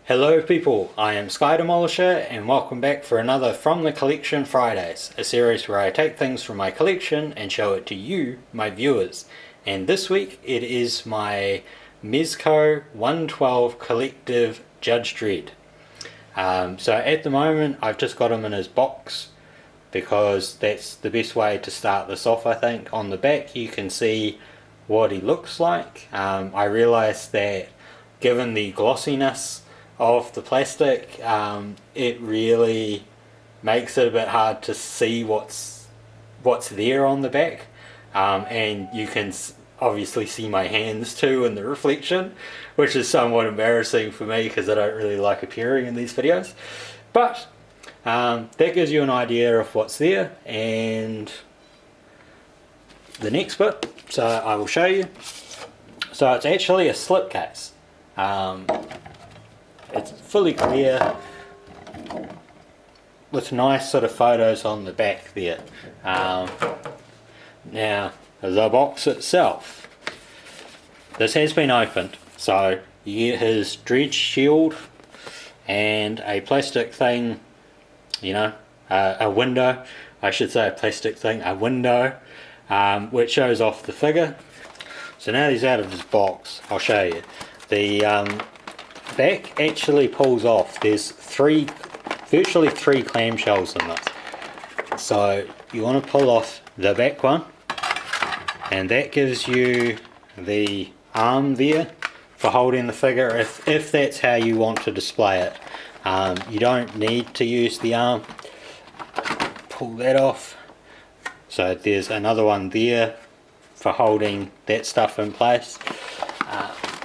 Hello people, I am Sky Demolisher and welcome back for another From the Collection Fridays, a series where I take things from my collection and show it to you, my viewers. And this week it is my Mezco 112 Collective Judge Dredd. So at the moment I've just got him in his box because that's the best way to start this off, I think. On the back you can see what he looks like. I realised that given the glossiness of the plastic, it really makes it a bit hard to see what's there on the back, and you can obviously see my hands too in the reflection, which is somewhat embarrassing for me because I don't really like appearing in these videos, but that gives you an idea of what's there. And the next bit, so I will show you. So it's actually a slipcase. It's fully clear with nice sort of photos on the back there. Now the box itself, this has been opened, so you get his Dredd shield and a plastic thing, a window, I should say a plastic thing, a window, which shows off the figure. So now he's out of his box, I'll show you. The back actually pulls off. There's virtually three clamshells in this. So you want to pull off the back one, and that gives you the arm there for holding the figure if that's how you want to display it. You don't need to use the arm. Pull that off. So there's another one there for holding that stuff in place.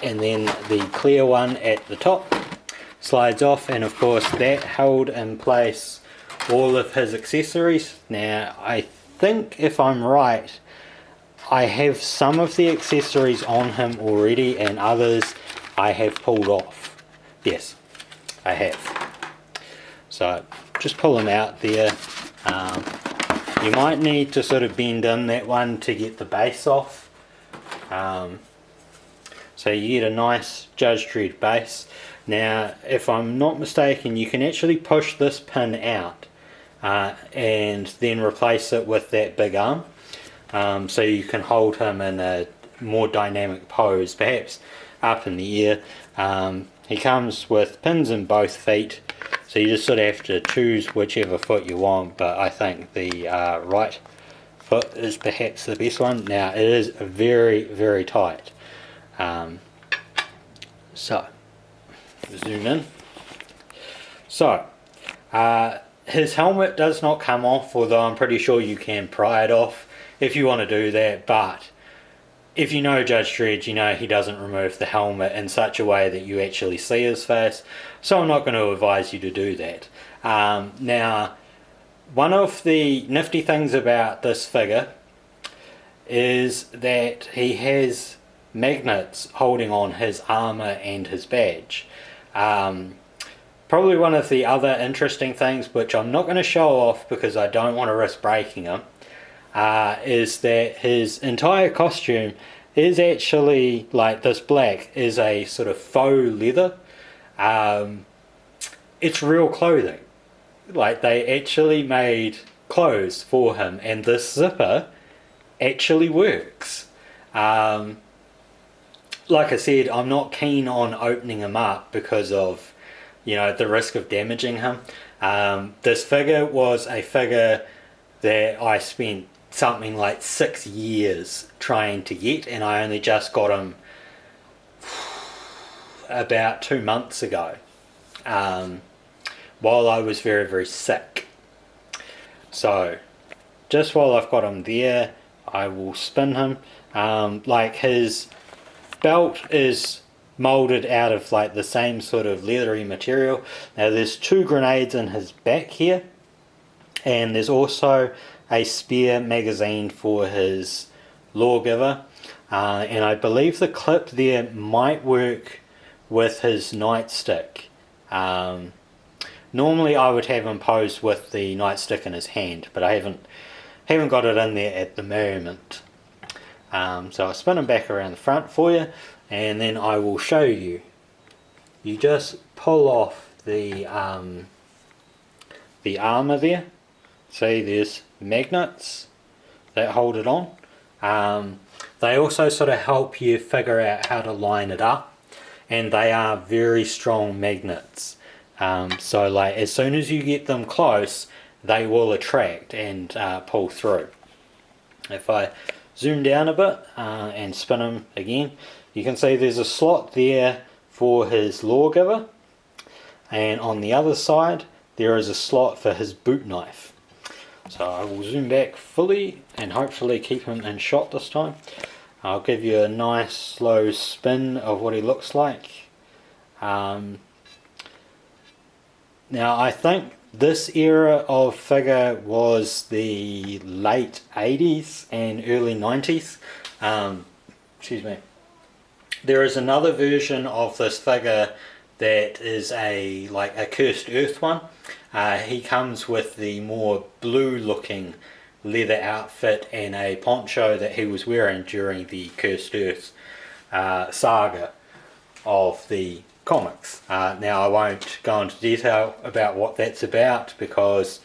And then the clear one at the top slides off, and of course that held in place all of his accessories. Now I think, if I'm right, I have some of the accessories on him already and others I have pulled off. Yes, I have. So just pull them out there. You might need to sort of bend in that one to get the base off. So you get a nice Judge Dredd base. Now, if I'm not mistaken, you can actually push this pin out and then replace it with that big arm. So you can hold him in a more dynamic pose, perhaps up in the air. He comes with pins in both feet, so you just sort of have to choose whichever foot you want, but I think the right foot is perhaps the best one. Now, it is very, very tight. So zoom in. So his helmet does not come off, although I'm pretty sure you can pry it off if you want to do that. But if you know Judge Dredd, you know he doesn't remove the helmet in such a way that you actually see his face, so I'm not going to advise you to do that. Now, one of the nifty things about this figure is that he has magnets holding on his armor and his badge. Probably one of the other interesting things, which I'm not going to show off because I don't want to risk breaking him, is that his entire costume is actually, like this black, is a sort of faux leather. It's real clothing. Like, they actually made clothes for him, and this zipper actually works. Like I said, I'm not keen on opening him up because of, the risk of damaging him. This figure was a figure that I spent something like 6 years trying to get, and I only just got him about 2 months ago, while I was very, very sick. So just while I've got him there, I will spin him. Like, his belt is molded out of like the same sort of leathery material. Now there's 2 grenades in his back here, and there's also a spare magazine for his lawgiver, and I believe the clip there might work with his nightstick. Normally I would have him posed with the nightstick in his hand, but I haven't got it in there at the moment. So I'll spin him back around the front for you, and then I will show you you just pull off the armour there. See, there's magnets that hold it on. They also sort of help you figure out how to line it up, and they are very strong magnets. So like as soon as you get them close, they will attract and pull through. If I zoom down a bit and spin them again, you can see there's a slot there for his lawgiver, and on the other side there is a slot for his boot knife. So I will zoom back fully and hopefully keep him in shot this time. I'll give you a nice slow spin of what he looks like. Now I think this era of figure was the late 80s and early 90s. Excuse me. There is another version of this figure that is a Cursed Earth one. He comes with the more blue looking leather outfit and a poncho that he was wearing during the Cursed Earth saga of the comics. Now I won't go into detail about what that's about because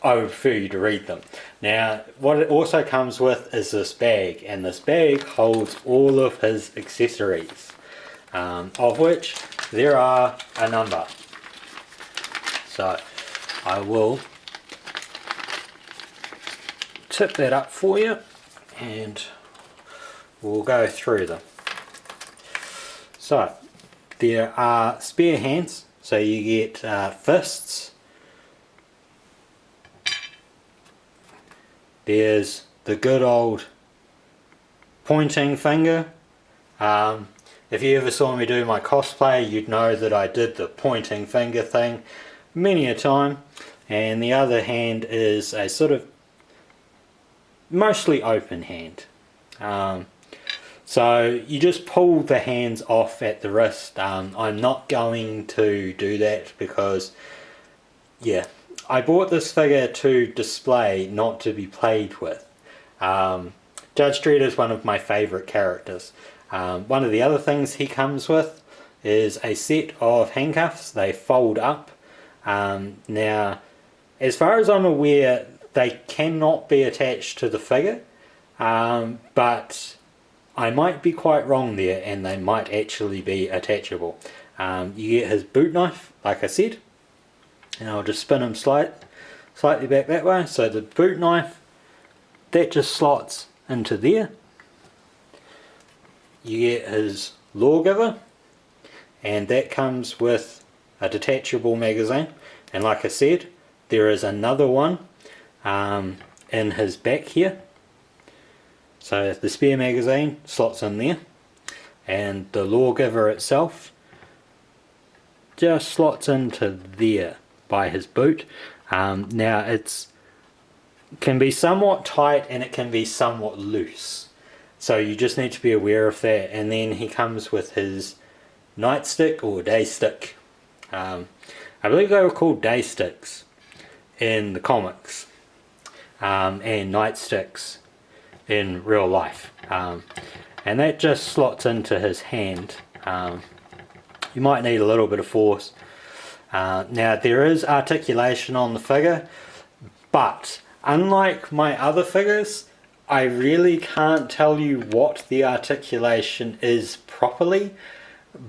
I would prefer you to read them. Now what it also comes with is this bag, and this bag holds all of his accessories, of which there are a number. So I will tip that up for you and we'll go through them. So there are spare hands, so you get fists. There's the good old pointing finger. If you ever saw me do my cosplay, you'd know that I did the pointing finger thing many a time. And the other hand is a sort of mostly open hand. So you just pull the hands off at the wrist. I'm not going to do that because, yeah, I bought this figure to display, not to be played with. Judge Dredd is one of my favourite characters. One of the other things he comes with is a set of handcuffs. They fold up. Now, as far as I'm aware, they cannot be attached to the figure, but I might be quite wrong there, and they might actually be attachable. You get his boot knife, like I said, and I'll just spin him slightly back that way. So the boot knife, that just slots into there. You get his lawgiver, and that comes with a detachable magazine, and like I said, there is another one in his back here. So the spare magazine slots in there, and the lawgiver itself just slots into there by his boot. Now it can be somewhat tight and it can be somewhat loose, so you just need to be aware of that. And then he comes with his nightstick or day stick. I believe they were called day sticks in the comics, and nightsticks in real life, and that just slots into his hand. You might need a little bit of force. Now there is articulation on the figure, but unlike my other figures, I really can't tell you what the articulation is properly,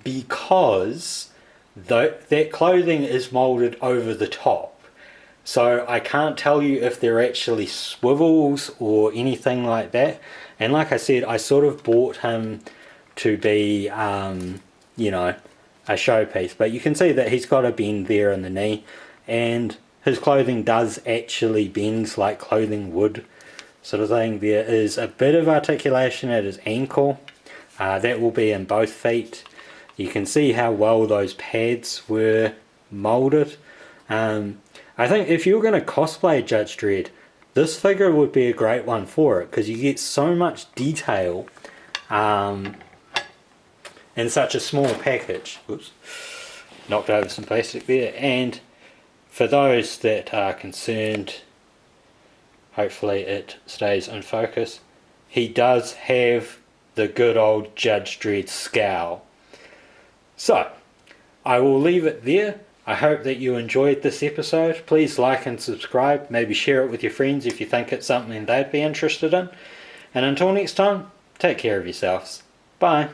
because that clothing is molded over the top. So I can't tell you if they're actually swivels or anything like that. And like I said, I sort of bought him to be, you know, a showpiece. But you can see that he's got a bend there in the knee, and his clothing does actually bend like clothing would, sort of thing. There is a bit of articulation at his ankle. That will be in both feet. You can see how well those pads were molded. I think if you're going to cosplay Judge Dredd, this figure would be a great one for it, because you get so much detail in such a small package. Oops, knocked over some plastic there. And for those that are concerned, hopefully it stays in focus, he does have the good old Judge Dredd scowl. So, I will leave it there. I hope that you enjoyed this episode. Please like and subscribe. Maybe share it with your friends if you think it's something they'd be interested in. And until next time, take care of yourselves. Bye.